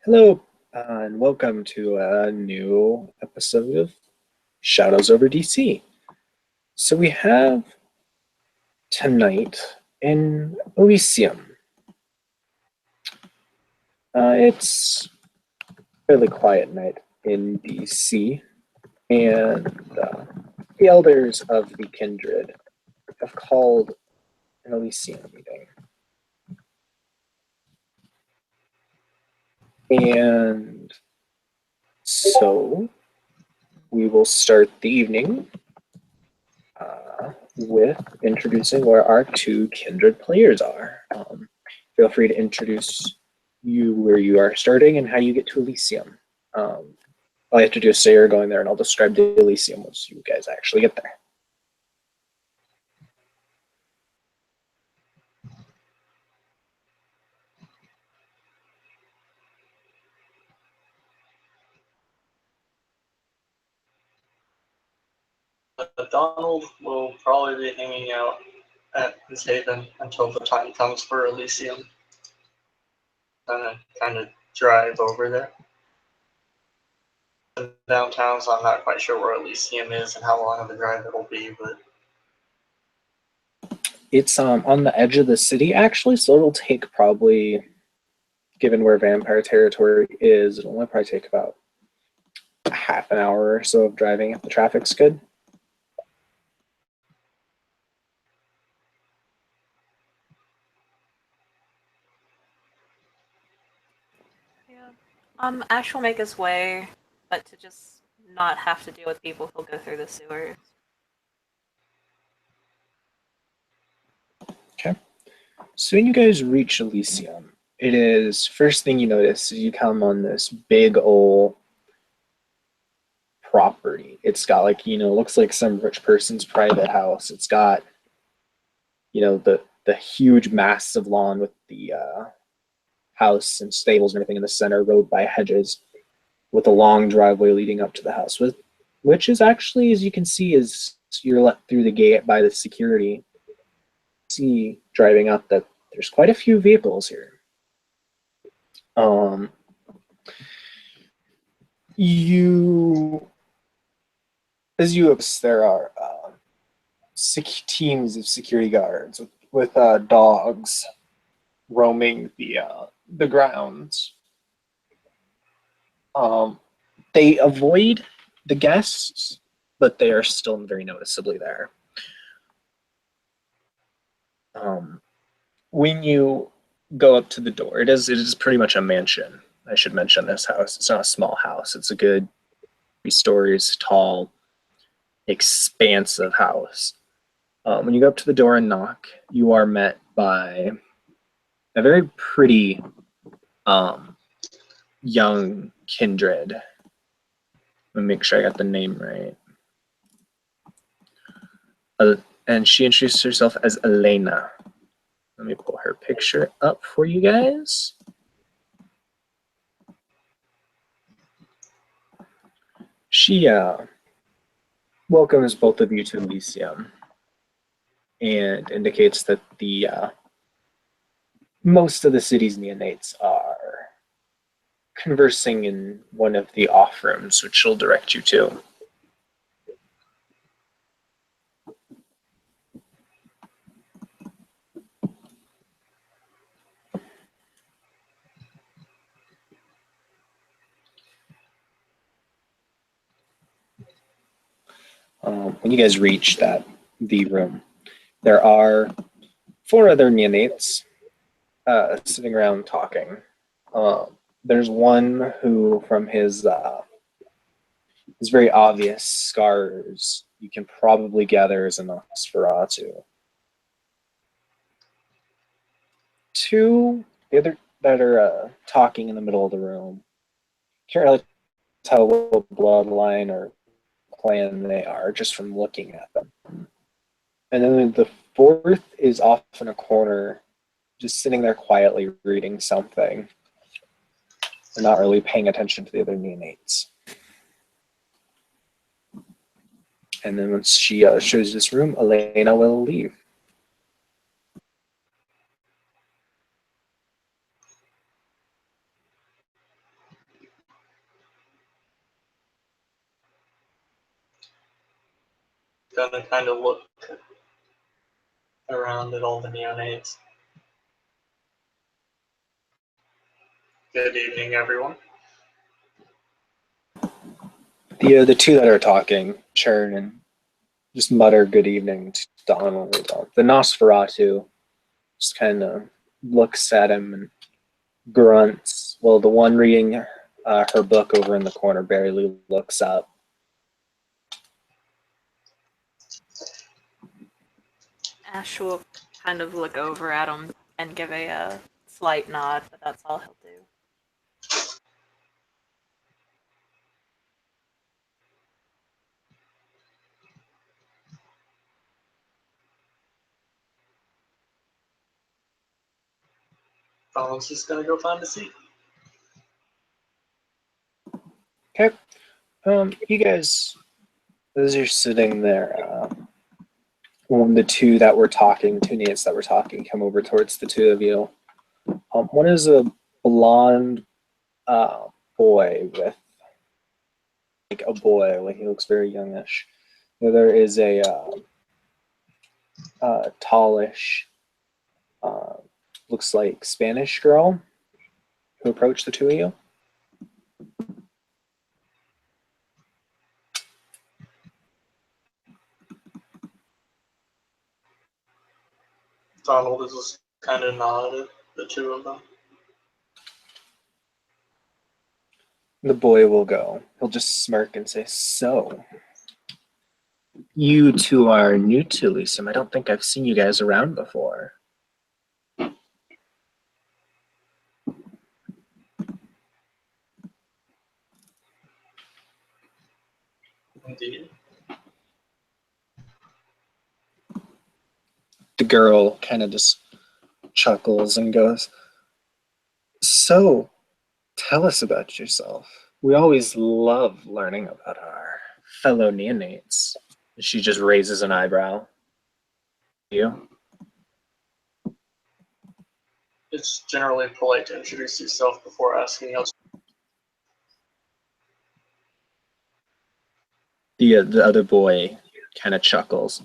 Hello, and welcome to a new episode of Shadows over DC. So we have tonight in Elysium. It's a fairly quiet night in DC, and the elders of the kindred have called an Elysium meeting. And so we will start the evening with introducing where our two kindred players are. Feel free to introduce you where you are starting and how you get to Elysium. All you have to do is say you're going there, and I'll describe the Elysium once you guys actually get there. Donald will probably be hanging out at his haven until the time comes for Elysium. And kind of drive over there. Downtown, so I'm not quite sure where Elysium is and how long of a drive it'll be, but it's on the edge of the city, actually, so it'll take probably, given where vampire territory is, it'll only probably take about half an hour or so of driving if the traffic's good. Ash will make his way, but to just not have to deal with people, he'll go through the sewers. Okay. So when you guys reach Elysium, it is, first thing you notice is you come on this big old property. It's got looks like some rich person's private house. It's got, the huge massive lawn with the house and stables and everything in the center, rowed by hedges, with a long driveway leading up to the house, which is actually, as you can see, is you're let through the gate by the security. See driving up that there's quite a few vehicles here. There are teams of security guards with dogs roaming the grounds. They avoid the guests, but they are still very noticeably there. When you go up to the door, it is pretty much a mansion. I should mention this house. It's not a small house. It's a good 3 stories tall, expansive house. When you go up to the door and knock, you are met by a very pretty young kindred. Let me make sure I got the name right. And she introduced herself as Elena. Let me pull her picture up for you guys. She welcomes both of you to Elysium and indicates that the most of the city's neonates are conversing in one of the off rooms, which she'll direct you to. When you guys reach the room, there are 4 other neonates sitting around talking. There's one who, from his very obvious scars, you can probably gather is a Nosferatu. 2, the other that are talking in the middle of the room, can't really tell what bloodline or clan they are just from looking at them. And then the 4th is off in a corner, just sitting there quietly reading something. They're not really paying attention to the other neonates. And then once she shows this room, Elena will leave. Gonna kind of look around at all the neonates. Good evening, everyone. The two that are talking, churn and just mutter good evening to Donald. The Nosferatu just kind of looks at him and grunts. Well, the one reading her book over in the corner barely looks up. Ash will kind of look over at him and give a slight nod, but that's all he'll do. Donald's just gonna go find a seat. Okay. You guys, as you're sitting there, when the two that were talking, two Nates that were talking, come over towards the two of you. One is a blonde boy with, like a boy, like he looks very youngish. The other is a tallish, looks like Spanish girl who approached the two of you. Donald is just kind of nod at the two of them. The boy will go. He'll just smirk and say, "So, you two are new to Elysium. I don't think I've seen you guys around before." Indeed. The girl kind of just chuckles and goes, "So, tell us about yourself. We always love learning about our fellow neonates." She just raises an eyebrow. You? It's generally polite to introduce yourself before asking us. The other boy kind of chuckles.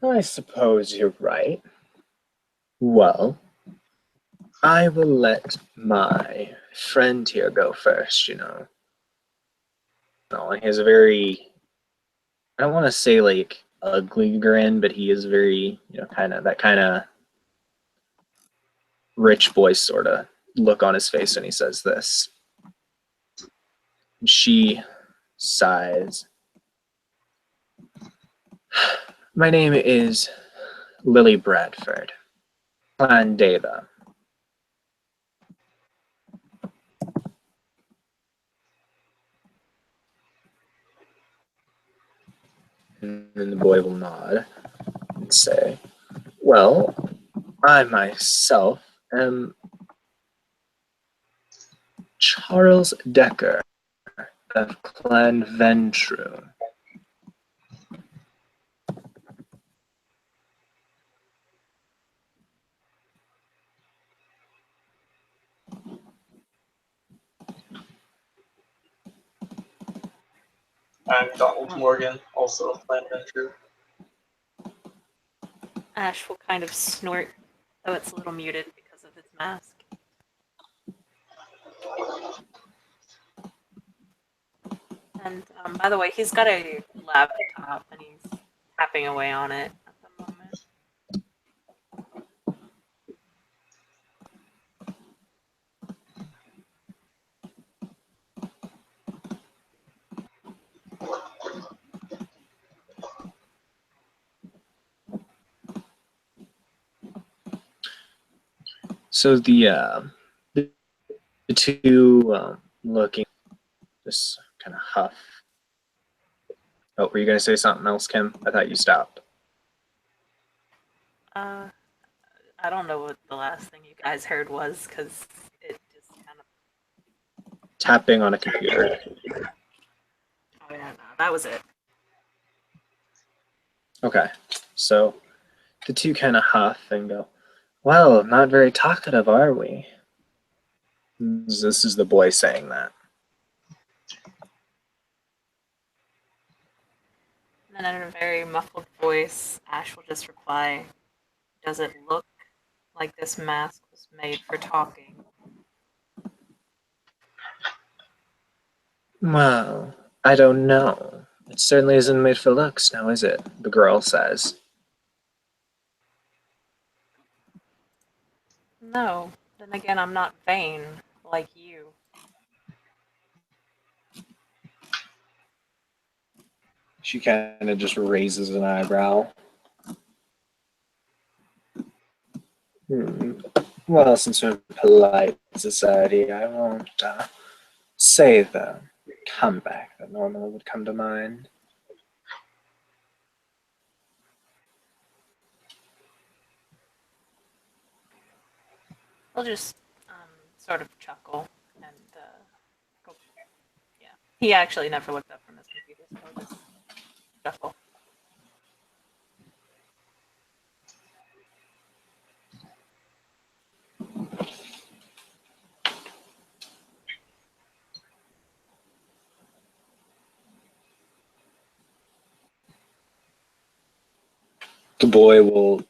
"I suppose you're right. Well, I will let my friend here go first, you know." No, he has a very, I don't want to say like ugly grin, but he is very, kind of that kind of rich boy sort of look on his face when he says this. And she sighs. "My name is Lily Bradford. Clan Deva." And then the boy will nod and say, "Well, I myself am Charles Decker of Clan Ventru." I'm Donald Morgan, also of Clan Venture. Ash will kind of snort, though it's a little muted because of his mask. And by the way, he's got a laptop and he's tapping away on it at the moment. So the two looking, just kind of huff. Oh, were you gonna say something else, Kim? I thought you stopped. I don't know what the last thing you guys heard was because it just kind of. Tapping on a computer. Oh yeah, no, that was it. Okay, so the two kind of huff and go, "Well, not very talkative, are we?" This is the boy saying that. And then in a very muffled voice, Ash will just reply, "Does it look like this mask was made for talking?" Well, I don't know. It certainly isn't made for looks, now is it? The girl says. No. Then again, I'm not vain, like you. She kind of just raises an eyebrow. Well, since we're in polite society, I won't say the comeback that normally would come to mind. He'll just sort of chuckle and go, yeah. He actually never looked up from his computer, so he'll just chuckle. The boy will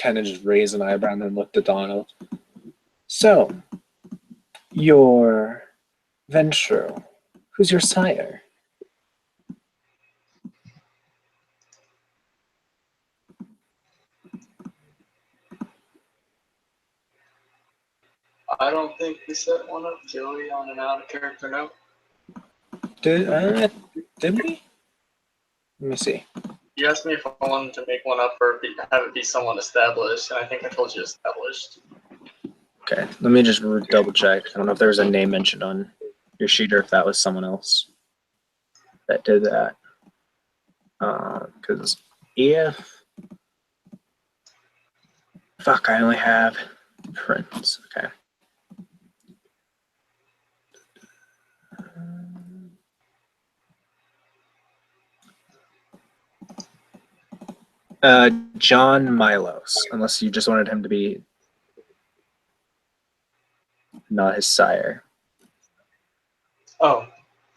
kind of just raise an eyebrow and then look to Donald. So, your venture, who's your sire? I don't think we set one up, Joey, on an out of character note. Did we? Let me see. You asked me if I wanted to make one up or have it be someone established, and I think I told you established. Okay, let me just double check. I don't know if there was a name mentioned on your sheet or if that was someone else that did that. Because if... Fuck, I only have prints. Okay. John Milos, unless you just wanted him to be not his sire. Oh,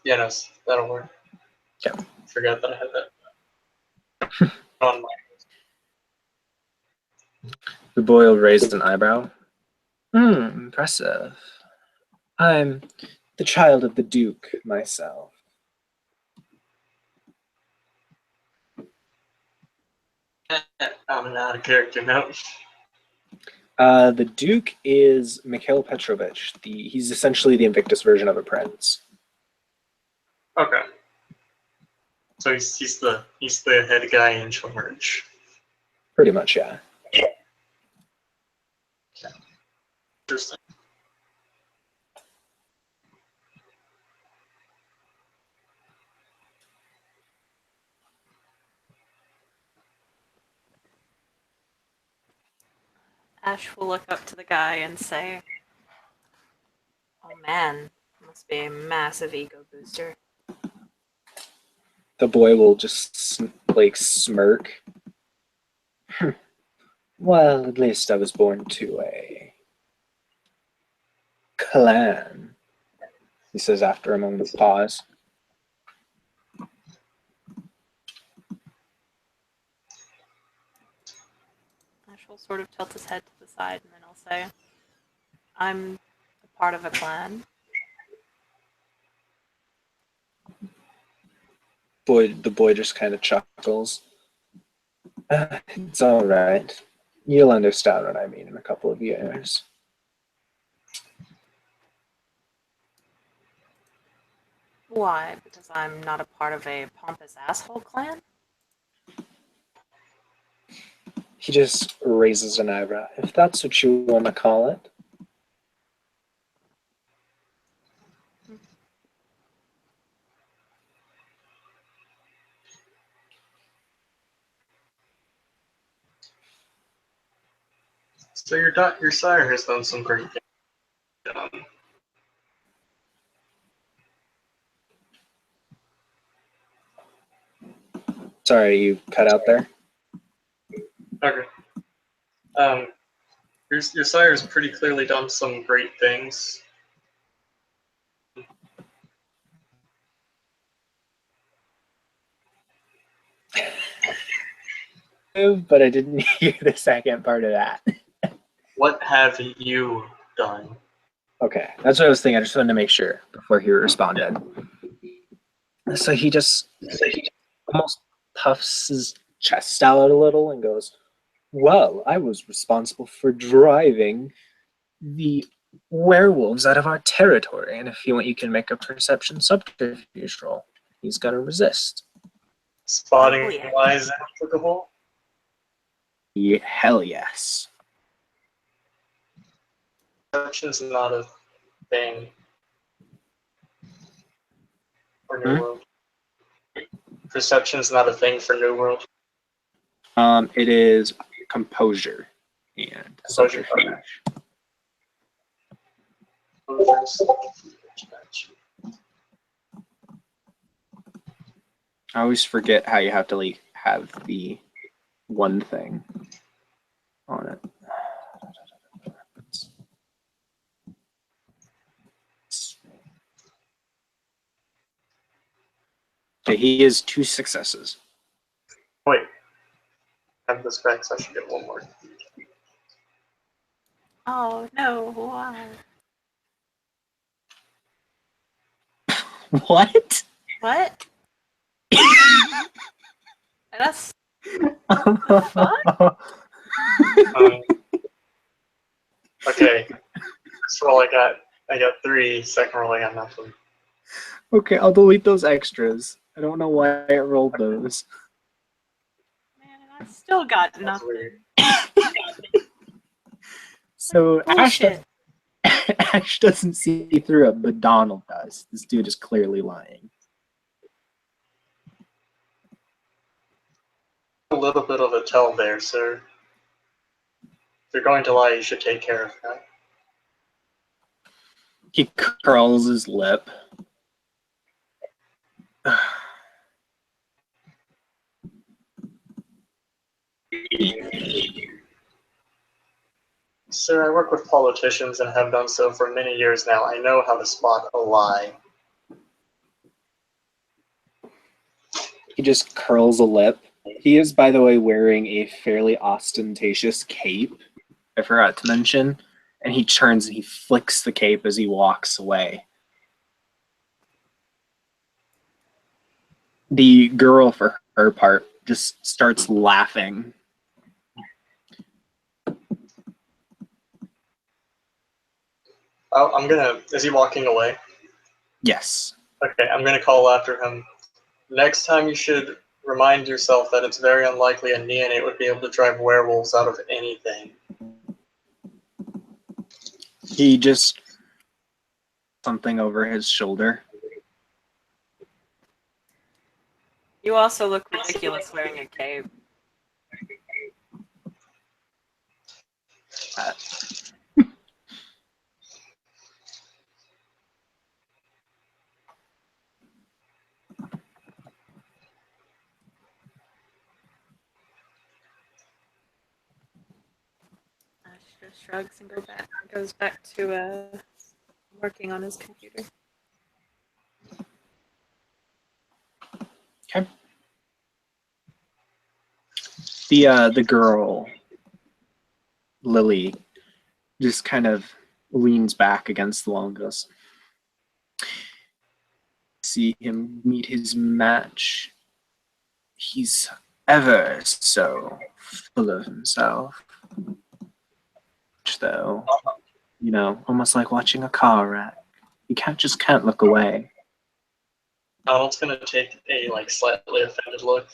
yeah, no, that'll work. Yeah. Forgot that I had that on my. The boy will raise an eyebrow. Impressive. I'm the child of the Duke myself. I'm an out of character note. The Duke is Mikhail Petrovich. He's essentially the Invictus version of a prince. Okay. So he's the head guy in charge. Pretty much, yeah. Interesting. Ash will look up to the guy and say, "Oh man, must be a massive ego booster." The boy will just smirk. Well, at least I was born to a clan, he says after a moment of pause. Ash will sort of tilt his head to the side and then he'll say, "I'm a part of a clan." The boy just kind of chuckles. It's all right. You'll understand what I mean in a couple of years. Why? Because I'm not a part of a pompous asshole clan? He just raises an eyebrow, if that's what you want to call it. So your sire has done some great things. Sorry, you cut out there. Okay. Your sire's pretty clearly done some great things. But I didn't hear the second part of that. What have you done? Okay, that's what I was thinking. I just wanted to make sure before he responded. So he just almost puffs his chest out a little and goes, "Well, I was responsible for driving the werewolves out of our territory, and if you want, you can make a perception subterfuge roll. He's got to resist." Spotting Oh, yeah. wise applicable? Yeah, hell yes. Perception's not a thing for New World. Perception's not a thing for New World. It is composure and Composure. subterfuge. I always forget how you have to like have the one thing on it. Okay, he is 2 successes. Wait. I have this back, so I should get one more. Oh no! Why? What? What? That's Okay. First roll I got 3. Second roll I got nothing. Okay, I'll delete those extras. I don't know why I rolled those. man. I still got That's nothing. weird. So Bullshit. Ash doesn't see through it, but Donald does. This dude is clearly lying. A little bit of a tell there, sir. If you're going to lie, you should take care of that. He curls his lip. Sir, I work with politicians and have done so for many years now. I know how to spot a lie. He just curls a lip. He is, by the way, wearing a fairly ostentatious cape. I forgot to mention. And he turns and he flicks the cape as he walks away. The girl, for her part, just starts laughing. Oh, I'm gonna. Is he walking away? Yes. Okay, I'm gonna call after him. Next time you should remind yourself that it's very unlikely a neonate would be able to drive werewolves out of anything. He just something over his shoulder. You also look ridiculous wearing a cape. Ash just shrugs and goes back to working on his computer. Okay. The girl, Lily, just kind of leans back against the wall and goes, "See him meet his match. He's ever so full of himself. Though, you know, almost like watching a car wreck. You can't look away." Donald's gonna take a slightly offended look.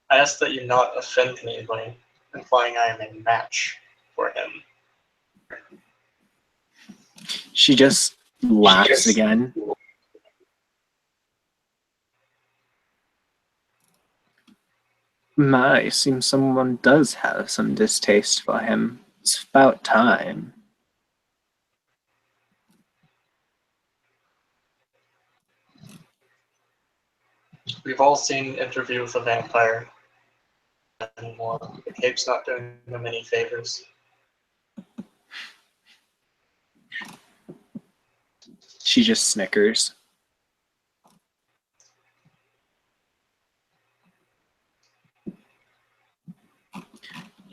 I ask that you not offend me by implying I am a match for him. She just laughs again. My, seems someone does have some distaste for him. It's about time. We've all seen Interview with a Vampire anymore. The cape's not doing them any favors. She just snickers.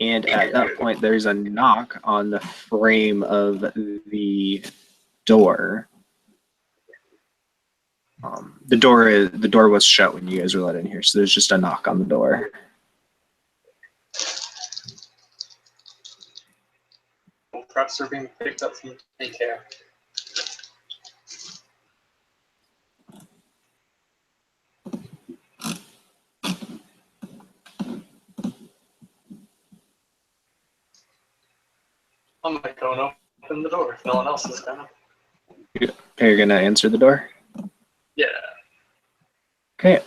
And at that point, there's a knock on the frame of the door. The door was shut when you guys were let in here, so there's just a knock on the door. Perhaps they're being picked up from daycare. I'm gonna go and open the door if no one else is gonna. Okay, you're gonna answer the door? Yeah. Okay,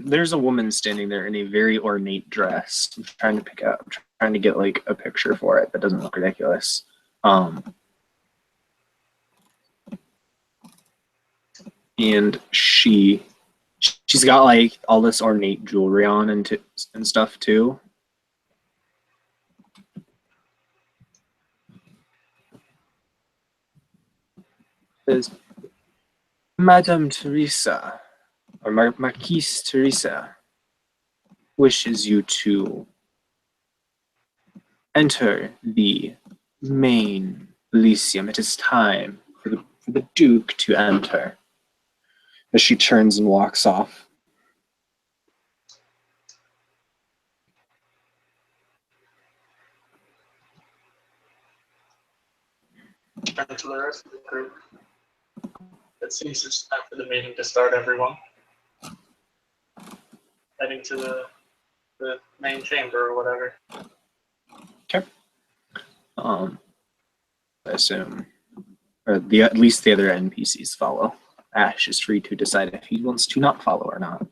there's a woman standing there in a very ornate dress. I'm trying to get like a picture for it that doesn't look ridiculous. And she's got like all this ornate jewelry on and stuff too. Says, Madame Teresa, or Marquise Teresa, wishes you to enter the main Elysium. It is time for the Duke to enter. As she turns and walks off. Turn to the rest of the group. It seems it's time for the meeting to start, everyone. Heading to the main chamber or whatever. Okay. I assume, or at least the other NPCs follow. Ash is free to decide if he wants to not follow or not.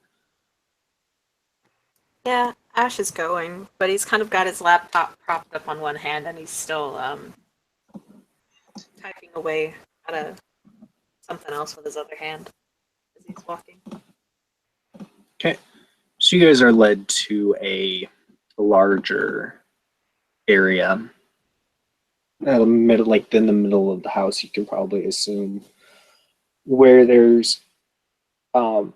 Yeah, Ash is going, but he's kind of got his laptop propped up on one hand, and he's still typing away at something else with his other hand as he's walking. Okay. So you guys are led to a larger area. Like in the middle of the house, you can probably assume, where there's 4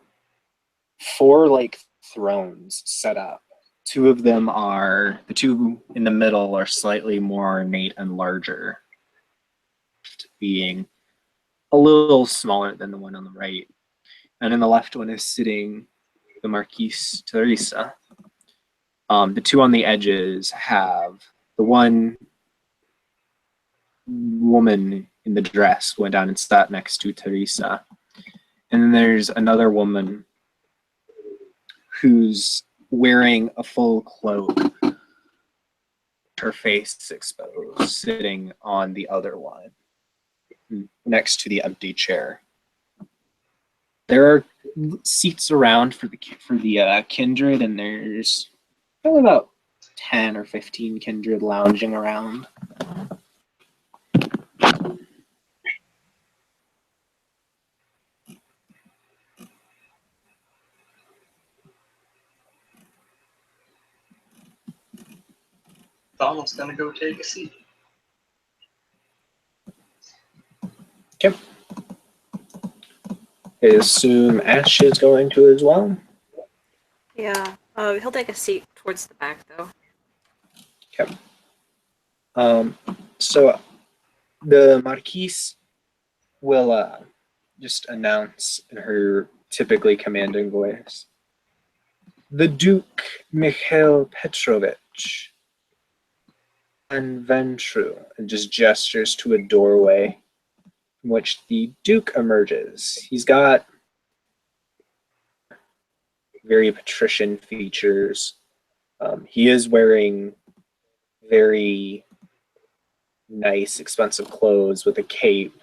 like thrones set up. 2 of them are, the 2 in the middle are slightly more ornate and larger, being a little smaller than the one on the right. And in the left one is sitting the Marquise Teresa. The 2 on the edges have the one woman in the dress going down and sat next to Teresa. And then there's another woman who's wearing a full cloak, her face exposed, sitting on the other one, next to the empty chair. There are seats around for the kindred, and there's probably about 10 or 15 kindred lounging around. Donald's gonna go take a seat. Okay. I assume Ash is going to as well. Yeah, he'll take a seat towards the back, though. Okay. So the Marquise will just announce in her typically commanding voice, the Duke Mikhail Petrovich and Ventru, and just gestures to a doorway from which the Duke emerges. He's got very patrician features. He is wearing very nice, expensive clothes with a cape.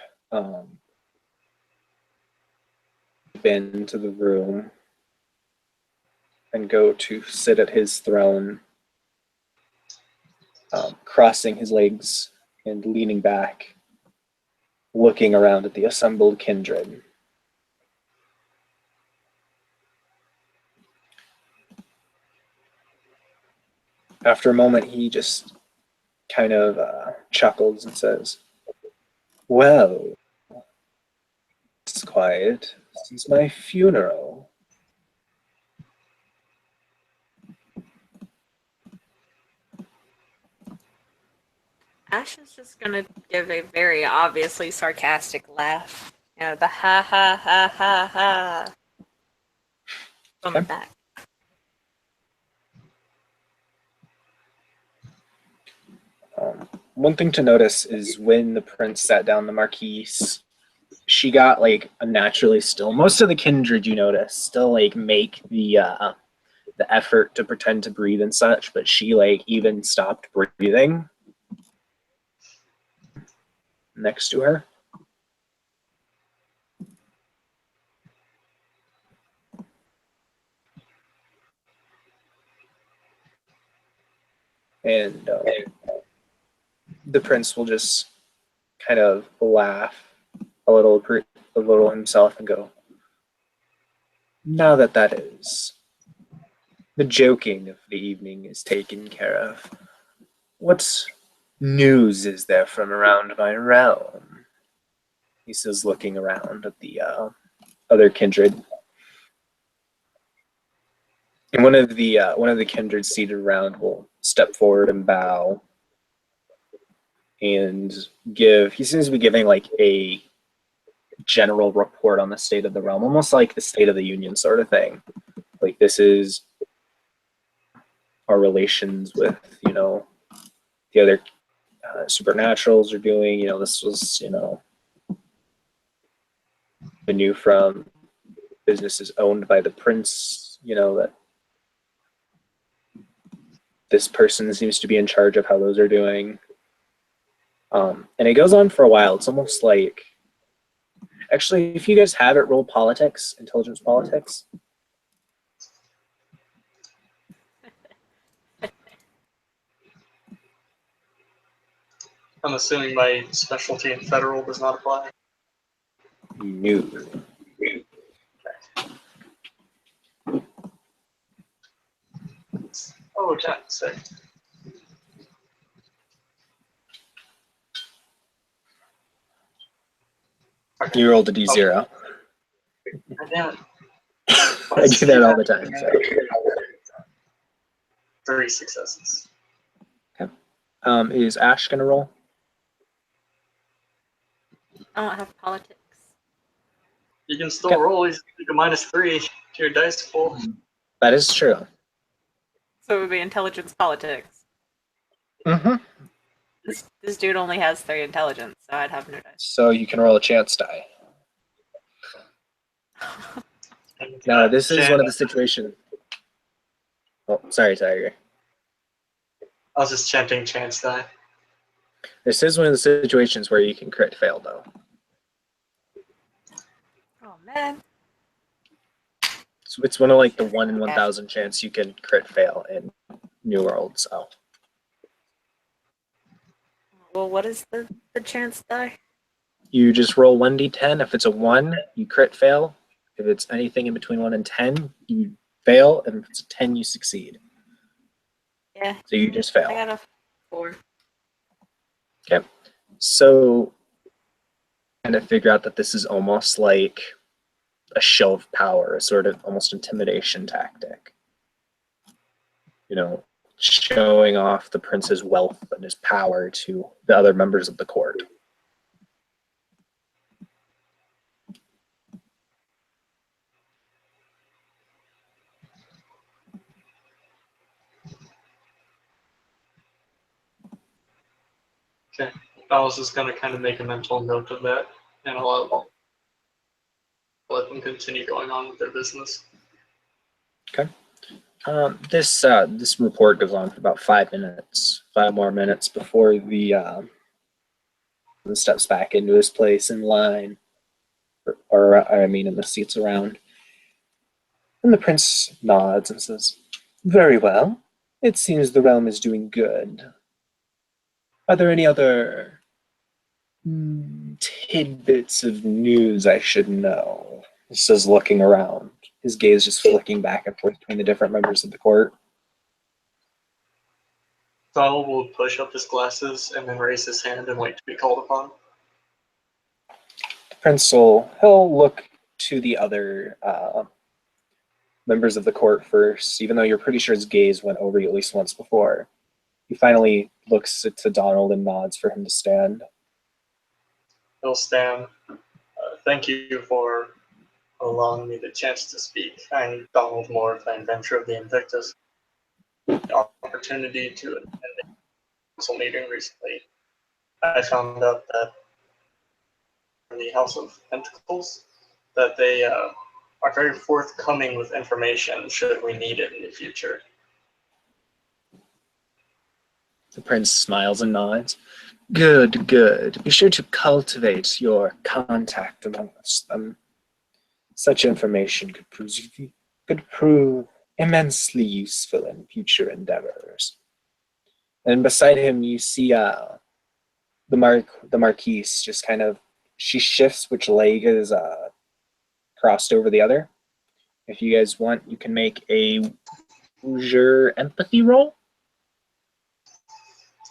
Into the room and go to sit at his throne, crossing his legs and leaning back, looking around at the assembled kindred. After a moment, he just kind of chuckles and says, well, it's quiet since my funeral. Ash is just gonna give a very obviously sarcastic laugh. You know, the ha ha ha ha ha from the Okay. back. One thing to notice is when the prince sat down, the marquise, she got like unnaturally still. Most of the kindred, you notice, still like make the effort to pretend to breathe and such, but she like even stopped breathing next to her. And the prince will just kind of laugh a little himself and go, "Now that that is the joking of the evening is taken care of, what news is there from around my realm?" He says, looking around at the other kindred. And one of the kindred seated around will step forward and bow and give. He seems to be giving like a general report on the state of the realm, almost like the State of the Union sort of thing. Like, this is our relations with, the other supernaturals are doing. This was, the new from businesses owned by the prince, that this person seems to be in charge of how those are doing. And it goes on for a while. It's almost like, actually, if you guys have it, roll politics, intelligence politics. I'm assuming my specialty in federal does not apply. No. Oh, sick. You rolled a D0. Damn it. I do that all the time. So. 3 successes. Okay. Is Ash gonna roll? I don't have politics. You can still roll. He's a -3 to your dice pool. That is true. So it would be intelligence politics. Mm-hmm. This dude only has 3 intelligence, so I'd have no dice. So you can roll a chance die. Now, this is one of the situations. Oh, sorry, Tiger. I was just chanting chance die. This is one of the situations where you can crit fail, though. Oh man. So it's one of like the 1 in 1,000 chance you can crit fail in New World. So Well, what is the chance die? you just roll 1d10. If it's a 1, you crit fail. If it's anything in between 1 and 10, you fail. And if it's a 10, you succeed. Yeah. So you just fail. I got a 4. Okay. So kind of figure out that this is almost like a show of power, a sort of almost intimidation tactic. Showing off the prince's wealth and his power to the other members of the court. Okay. I was just going to kind of make a mental note of that, and I'll let them continue going on with their business. Okay. This report goes on for about 5 minutes, 5 more minutes before the steps back into his place in line, in the seats around. And the prince nods and says, "Very well. It seems the realm is doing good. Are there any other tidbits of news I should know?" He says, looking around, his gaze just flicking back and forth between the different members of the court. Donald will push up his glasses and then raise his hand and wait to be called upon. The prince he'll look to the other members of the court first, even though you're pretty sure his gaze went over you at least once before. He finally looks to Donald and nods for him to stand. He'll stand. Thank you for allowing me the chance to speak. I'm Donald Moore, the inventor of the Invictus. The opportunity to attend a council meeting recently, I found out that in the House of Pentacles, that they are very forthcoming with information should we need it in the future. The prince smiles and nods. Good, good. Be sure to cultivate your contact amongst them. Such information could prove immensely useful in future endeavors. And beside him, you see the Marquise just kind of, she shifts which leg is crossed over the other. If you guys want, you can make a your empathy roll.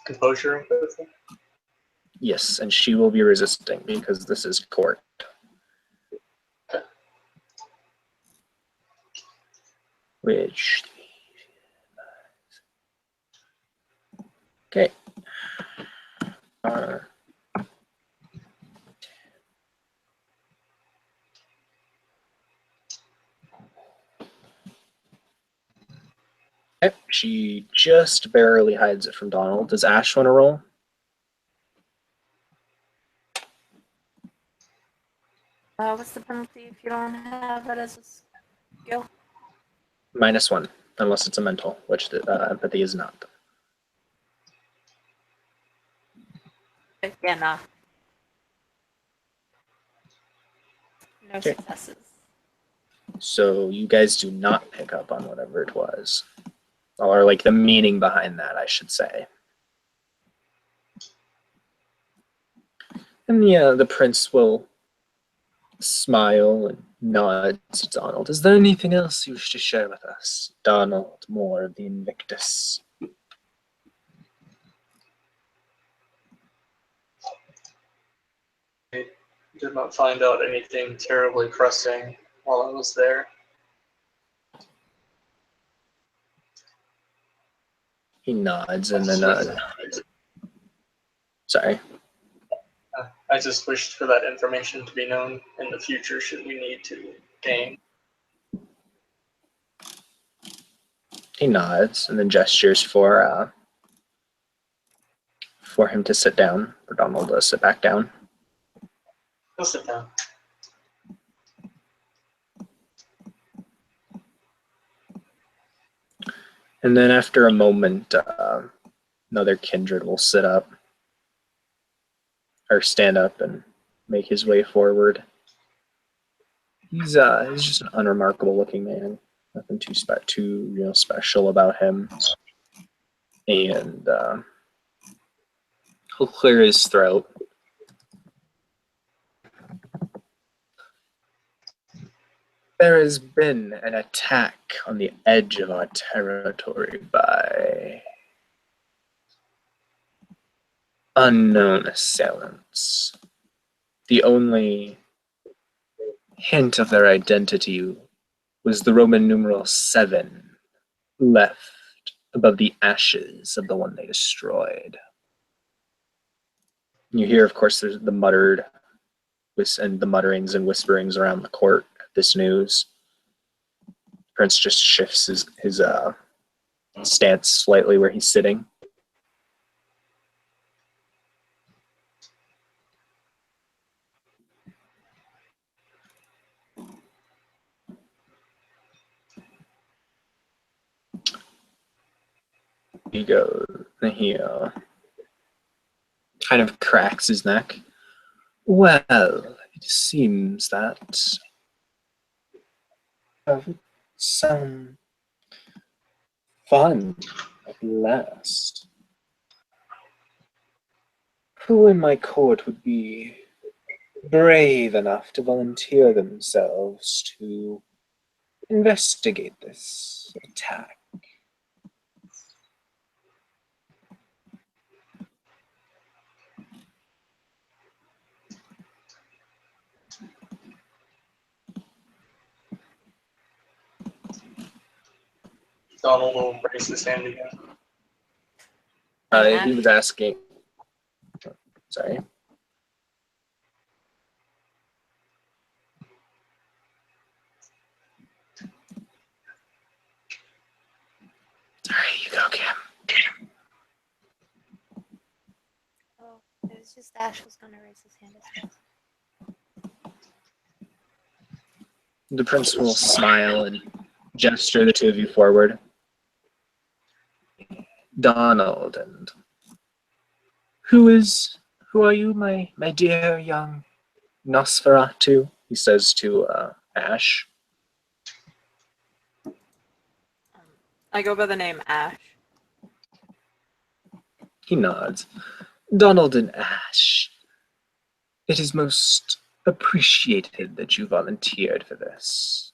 Composure and empathy? Yes, and she will be resisting because this is court. Which, okay. Okay, she just barely hides it from Donald. Does Ash want to roll? What's the penalty if you don't have it as a skill? -1, unless it's a mental, which the empathy is not. Yeah, nah. No Okay. successes. So you guys do not pick up on whatever it was. Or like the meaning behind that, I should say. And the prince will smile and nod to Donald. Is there anything else you wish to share with us? Donald Moore of the Invictus. I did not find out anything terribly pressing while I was there. He nods and then sorry. I just wished for that information to be known in the future should we need to gain. He nods and then gestures for him to sit down, for Donald to sit back down. He'll sit down. And then after a moment, another kindred will sit up or stand up and make his way forward. He's just an unremarkable looking man. Nothing too special about him. And he'll clear his throat. There has been an attack on the edge of our territory by unknown assailants. The only hint of their identity was the Roman numeral 7 left above the ashes of the one they destroyed. You hear, of course, there's the mutterings and whisperings around the court at this news. Prince just shifts his stance slightly where he's sitting. He kind of cracks his neck. Well, it seems that some fun at last. Who in my court would be brave enough to volunteer themselves to investigate this attack? Donald will raise his hand again. He was asking. Sorry. Sorry, you go, Cam. Oh, it was just Ash was gonna raise his hand as well. The prince will smile and gesture the two of you forward. Donald, and who are you, my dear young Nosferatu? He says to Ash. I go by the name Ash. He nods. Donald and Ash, it is most appreciated that you volunteered for this.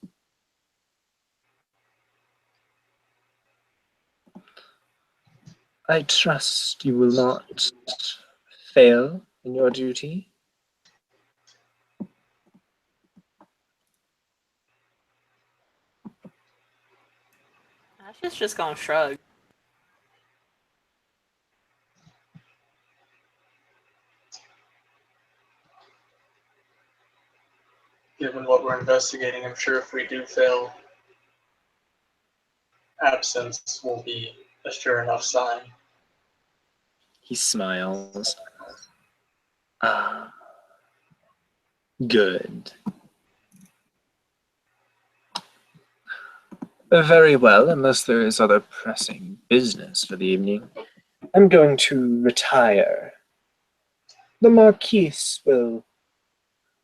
I trust you will not fail in your duty. Ash is just gonna shrug. Given what we're investigating, I'm sure if we do fail, absence will be a sure enough sign. He smiles. Ah, good. Very well, unless there is other pressing business for the evening. I'm going to retire. The Marquise will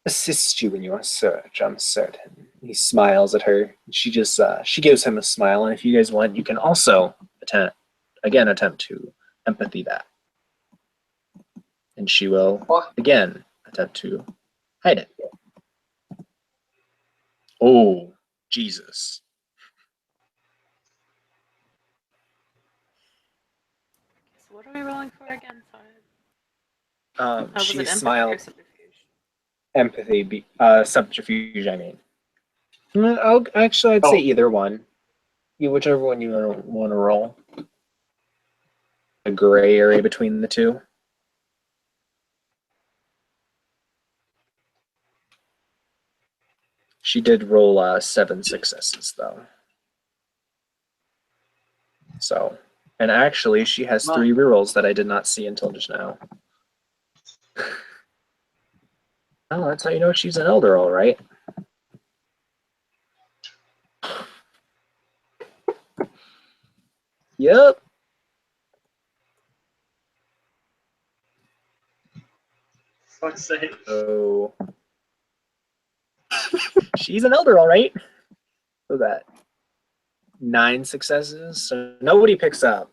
assist you in your search, I'm certain. He smiles at her. She just she gives him a smile, and if you guys want, you can also attempt to empathy that. And she will again attempt to hide it. Oh, Jesus. So what are we rolling for again? Sorry. Was She it empathy or smiled. subterfuge? Empathy, subterfuge, I mean. I'd say either one. Whichever one you want to roll. A gray area between the two. She did roll 7 successes, though. So, and actually, she has 3 rerolls that I did not see until just now. Oh, that's how you know she's an elder, all right. Yep. Fuck's sake. So, she's an elder, all right. So that 9 successes. So nobody picks up.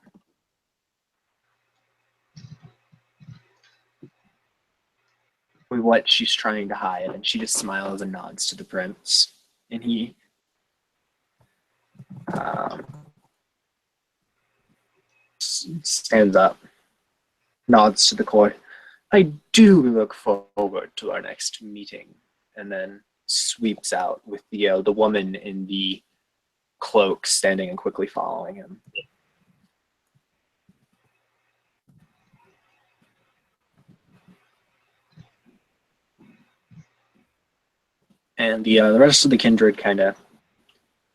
What she's trying to hide, and she just smiles and nods to the prince, and he stands up, nods to the court. I do look forward to our next meeting, and then sweeps out with the woman in the cloak standing and quickly following him. And the rest of the kindred kind of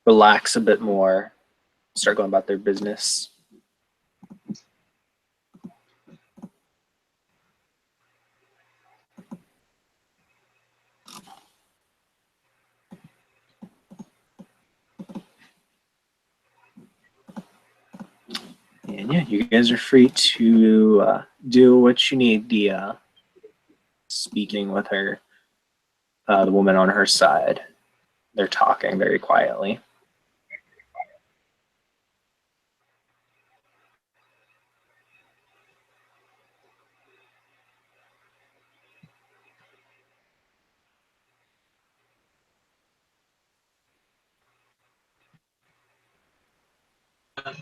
relax a bit more, start going about their business. And yeah, you guys are free to do what you need. The speaking with her, the woman on her side, they're talking very quietly.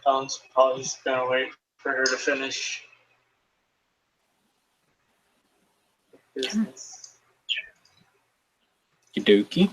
Tom's probably gonna wait for her to finish business. Kidoki.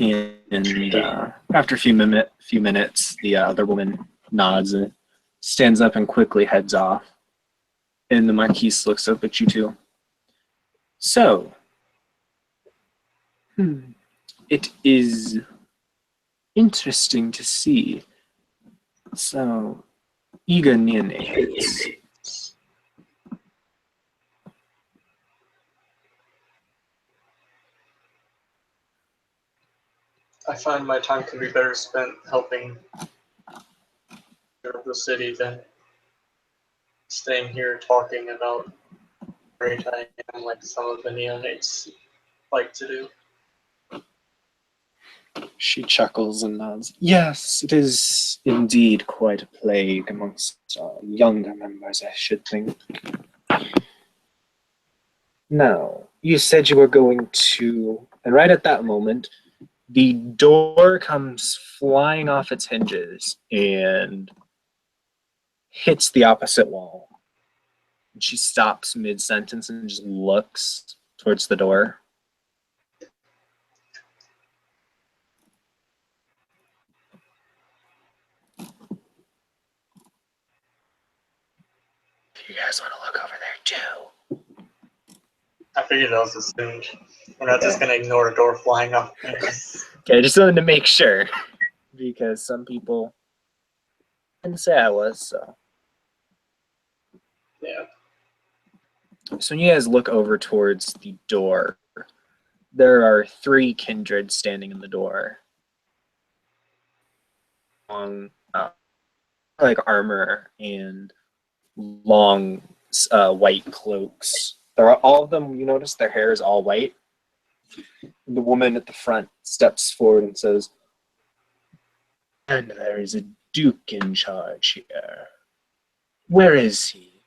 And after a few minutes, the other woman nods and stands up and quickly heads off. And the Marquise looks up at you two. So, it is interesting to see. So, Iga Nienes. I find my time can be better spent helping the city than staying here talking about how great I am, like some of the neonates like to do. She chuckles and nods. Yes, it is indeed quite a plague amongst younger members, I should think. Now, you said you were going to... And right at that moment, the door comes flying off its hinges and hits the opposite wall. And she stops mid-sentence and just looks towards the door. You guys want to look over there too? I figured that was assumed. We're not just going to ignore a door flying off. Okay, just wanted to make sure. Because some people didn't say I was, so. Yeah. So when you guys look over towards the door, there are 3 kindred standing in the door. Long, like armor and long white cloaks. All of them, you notice their hair is all white. The woman at the front steps forward and says, "And there is a duke in charge here. Where is he?"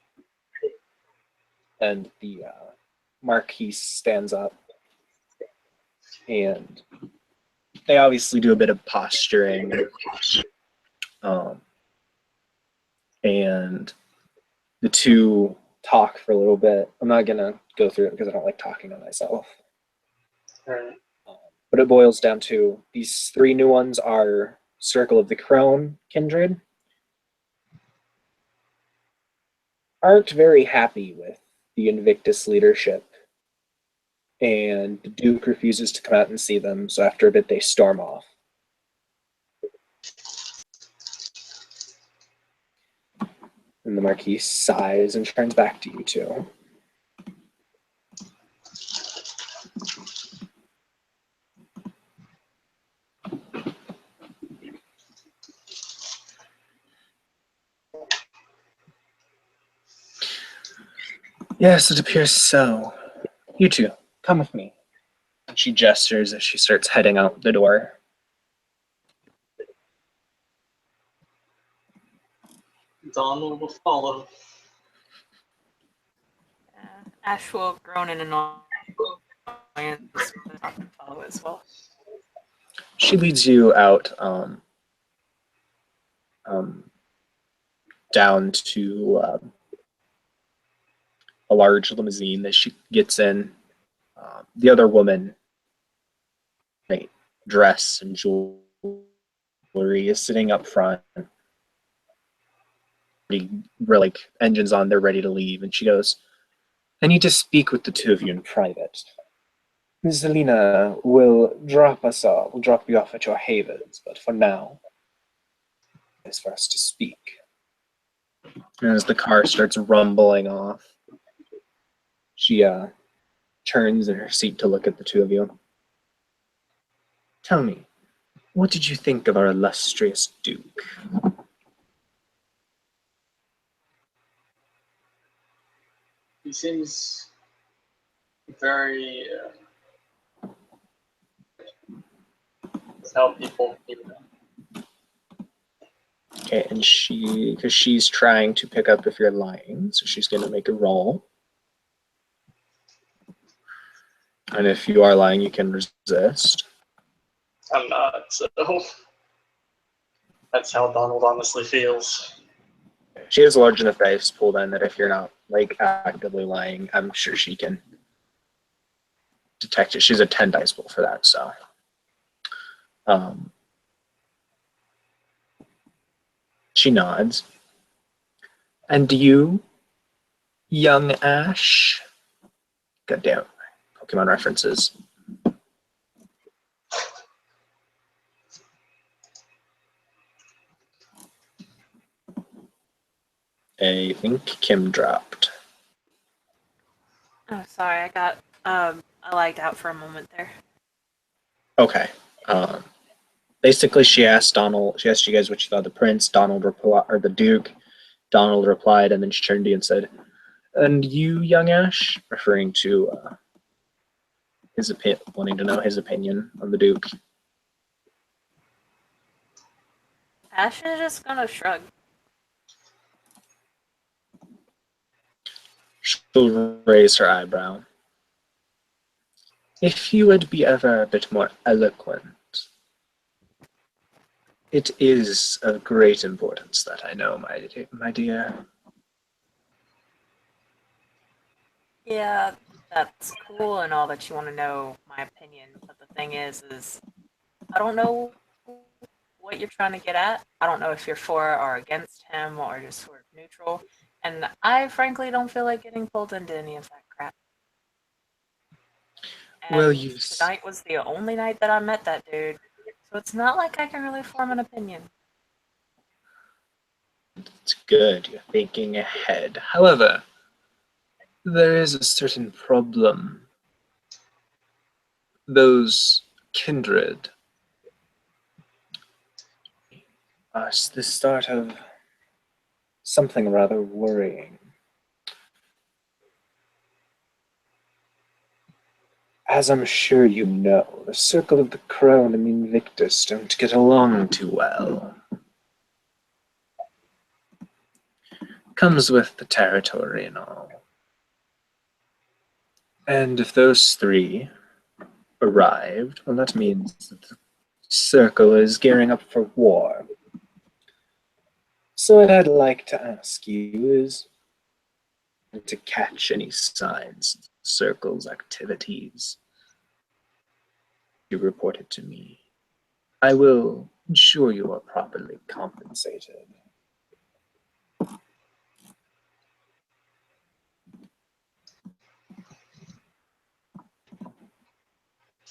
And the Marquis stands up, and they obviously do a bit of posturing. And the two talk for a little bit. I'm not going to go through it because I don't like talking to myself. Right. But it boils down to these 3 new ones are Circle of the Crone kindred. Aren't very happy with the Invictus leadership. And the Duke refuses to come out and see them, so after a bit they storm off. And the Marquis sighs and turns back to you two. Yes, it appears so. You two, come with me. And she gestures as she starts heading out the door. Donald will follow. Ash will groan in annoyance, but follow as well. She leads you out down to a large limousine that she gets in. The other woman, dress and jewelry, is sitting up front. Like engines on, they're ready to leave, and she goes, "I need to speak with the 2 of you in private. Ms. Zelina will drop us off. We'll drop you off at your havens, but for now, it's for us to speak." And as the car starts rumbling off, she turns in her seat to look at the 2 of you. "Tell me, what did you think of our illustrious Duke?" He seems very how people view him. Okay, and because she's trying to pick up if you're lying, so she's going to make a roll. And if you are lying, you can resist. I'm not, so that's how Donald honestly feels. She has a large enough dice pool then that if you're not actively lying, I'm sure she can detect it. She's a 10 dice pool for that, so. Um, she nods. And you, young Ash? Goddamn, Pokemon references. I think Kim dropped. Oh, sorry, I got I lagged out for a moment there. Okay. Basically, she asked Donald. She asked you guys what you thought of the prince. Donald replied, or the Duke. Donald replied, and then she turned to you and said, "And you, young Ash," referring to his opinion, wanting to know his opinion on the Duke. Ash is just gonna shrug. She'll raise her eyebrow. If you would be ever a bit more eloquent, it is of great importance that I know, my dear. Yeah, that's cool and all that you want to know my opinion, but the thing is I don't know what you're trying to get at. I don't know if you're for or against him or just sort of neutral. And I frankly don't feel like getting pulled into any of that crap. Well, And tonight was the only night that I met that dude. So it's not like I can really form an opinion. It's good, you're thinking ahead. However, there is a certain problem. Those kindred are the start of something rather worrying. As I'm sure you know, the Circle of the Crown and the Invictus don't get along too well. Comes with the territory and all. And if those three arrived, well, that means that the Circle is gearing up for war. So what I'd like to ask you is to catch any signs of the Circle's activities. You report it to me. I will ensure you are properly compensated.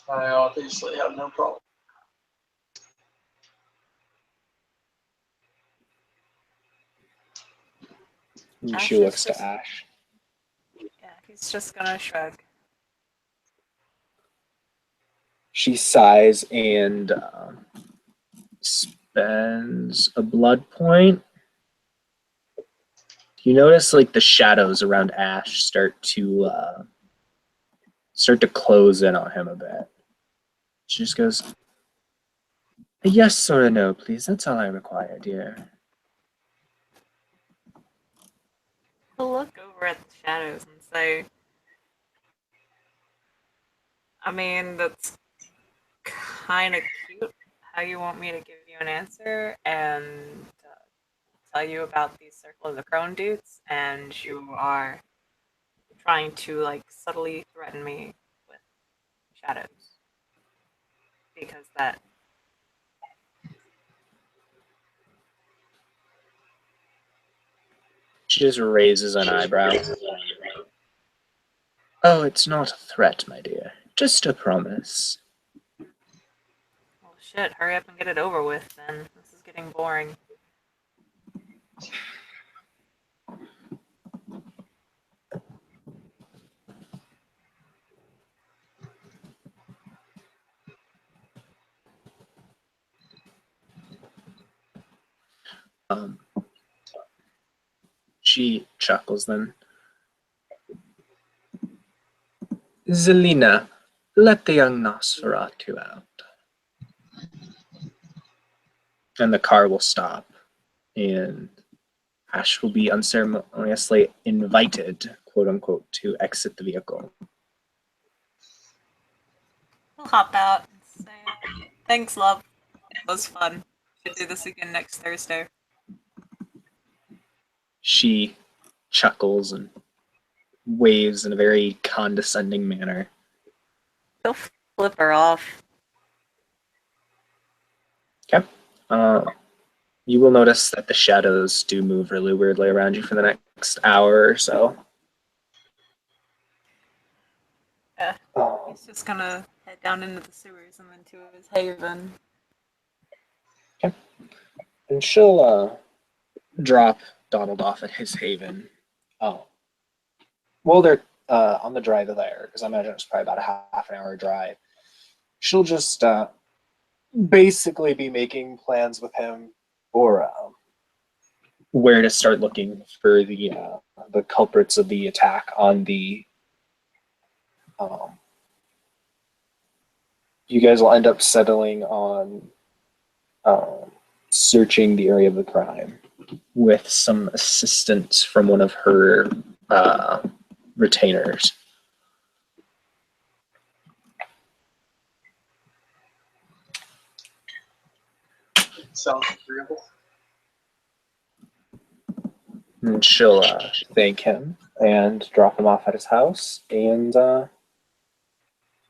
I obviously have no problem. And Ash she is looks just- to Ash. Yeah, he's just gonna shrug. She sighs and spends a blood point. You notice like the shadows around Ash start to close in on him a bit. She just goes, "A yes or a no, please. That's all I require, dear." He'll look over at the shadows and say, I mean, that's kind of cute how you want me to give you an answer and tell you about the Circle of the Crone dudes, and you are trying to like subtly threaten me with shadows because that She just raises an eyebrow. Oh, it's not a threat, my dear. Just a promise. well shit, hurry up and get it over with then. This is getting boring. She chuckles then. Zelina, let the young Nosferatu out. And the car will stop, and Ash will be unceremoniously invited, quote unquote, to exit the vehicle. We'll hop out and say, thanks, love. It was fun. Should do this again next Thursday. She chuckles and waves in a very condescending manner. He'll flip her off. You will notice that the shadows do move really weirdly around you for the next hour or so. Yeah. Oh. He's just gonna head down into the sewers and then to his haven. And she'll drop Donald off at his haven. Oh. Well, they're on the drive there, because I imagine it's probably about a half an hour drive. She'll just basically be making plans with him for where to start looking for the culprits of the attack on the. You guys will end up settling on searching the area of the crime with some assistance from one of her retainers. Sounds agreeable. And she'll thank him and drop him off at his house, and the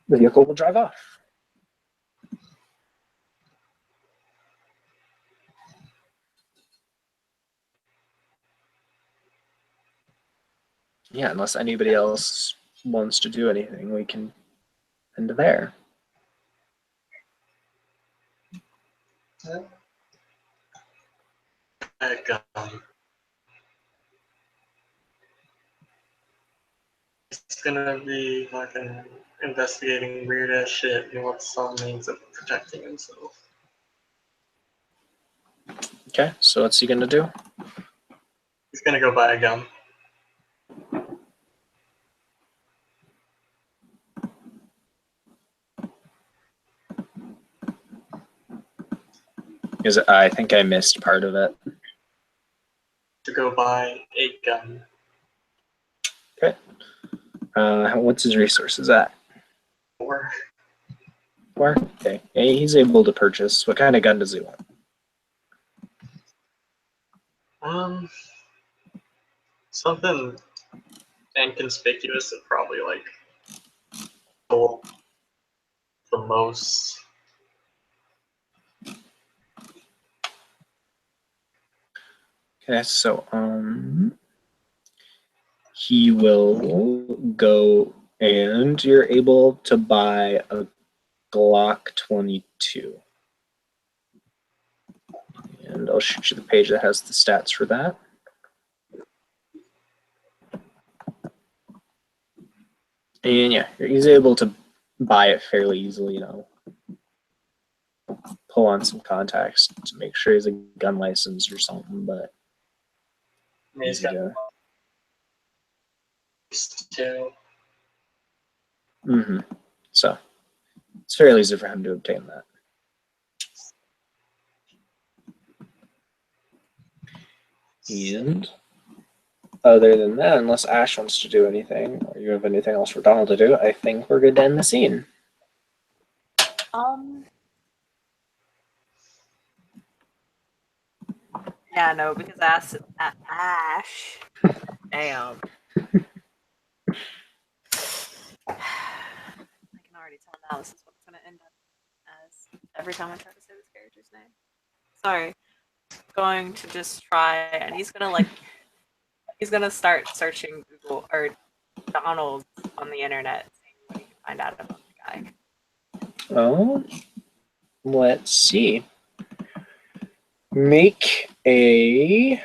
vehicle will drive off. Yeah, unless anybody else wants to do anything, we can end there. It's gonna be fucking investigating weird ass shit. He wants some means of protecting himself. Okay, so what's he gonna do? He's gonna go buy a gun. Because I think I missed part of it. To go buy a gun. Okay. What's his resources at? Or Four? Okay. Yeah, he's able to purchase. What kind of gun does he want? something inconspicuous and probably like the most. Okay, so he will go and you're able to buy a Glock 22. And I'll shoot you the page that has the stats for that. And yeah, he's able to buy it fairly easily, pull on some contacts to make sure he's a gun license or something, but He's got to... two. So it's fairly easy for him to obtain that. And other than that, unless Ash wants to do anything, or you have anything else for Donald to do, I think we're good to end the scene. Yeah, no, because Ash. Damn. I can already tell now this is what it's gonna end up as every time I try to say this character's name. Sorry. Going to just try, and he's gonna start searching Google or Donald on the internet, seeing what he can find out about the guy. Oh, let's see. Make a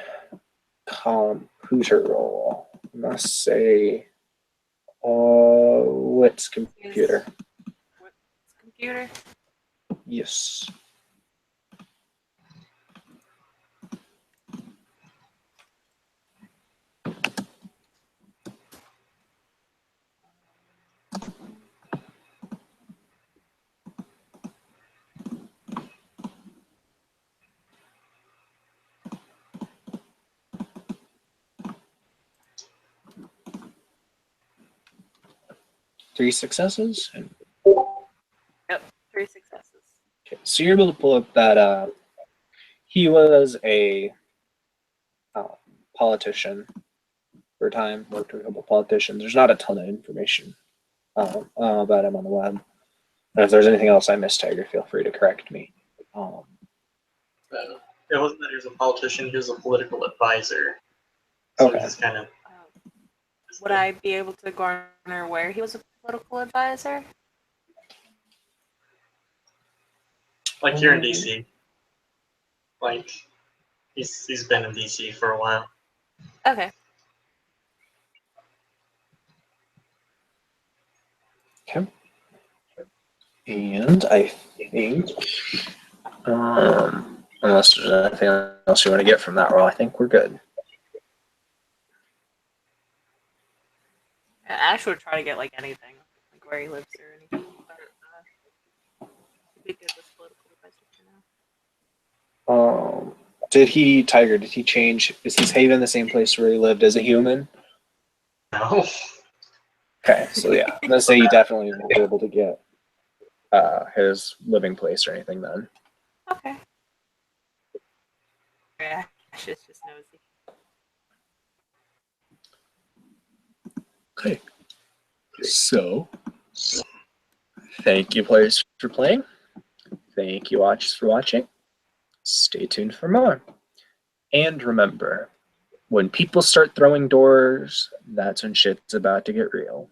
computer roll. I must say, what's computer? What's computer? Yes. Three successes? Yep, 3 successes. Okay, so you're able to pull up that he was a politician for a time, worked with a couple politicians. There's not a ton of information about him on the web. And if there's anything else I missed, Tiger, feel free to correct me. It wasn't that he was a politician; he was a political advisor. So Okay. he just kind of. Would I be able to garner where he was a political advisor? Like here in DC. Like he's been in DC for a while. Okay. Okay. And I think, unless there's anything else you want to get from that roll, I think we're good. Ash would try to get like anything, like where he lives or anything, but be good with political advisor for now. Did he change? Is he staying in the same place where he lived as a human? No. Okay, so yeah, let's say he definitely won't be able to get his living place or anything then. Okay. Yeah, Ash is just nosy. Okay, so thank you players for playing. Thank you watchers for watching. Stay tuned for more. And remember, when people start throwing doors, that's when shit's about to get real.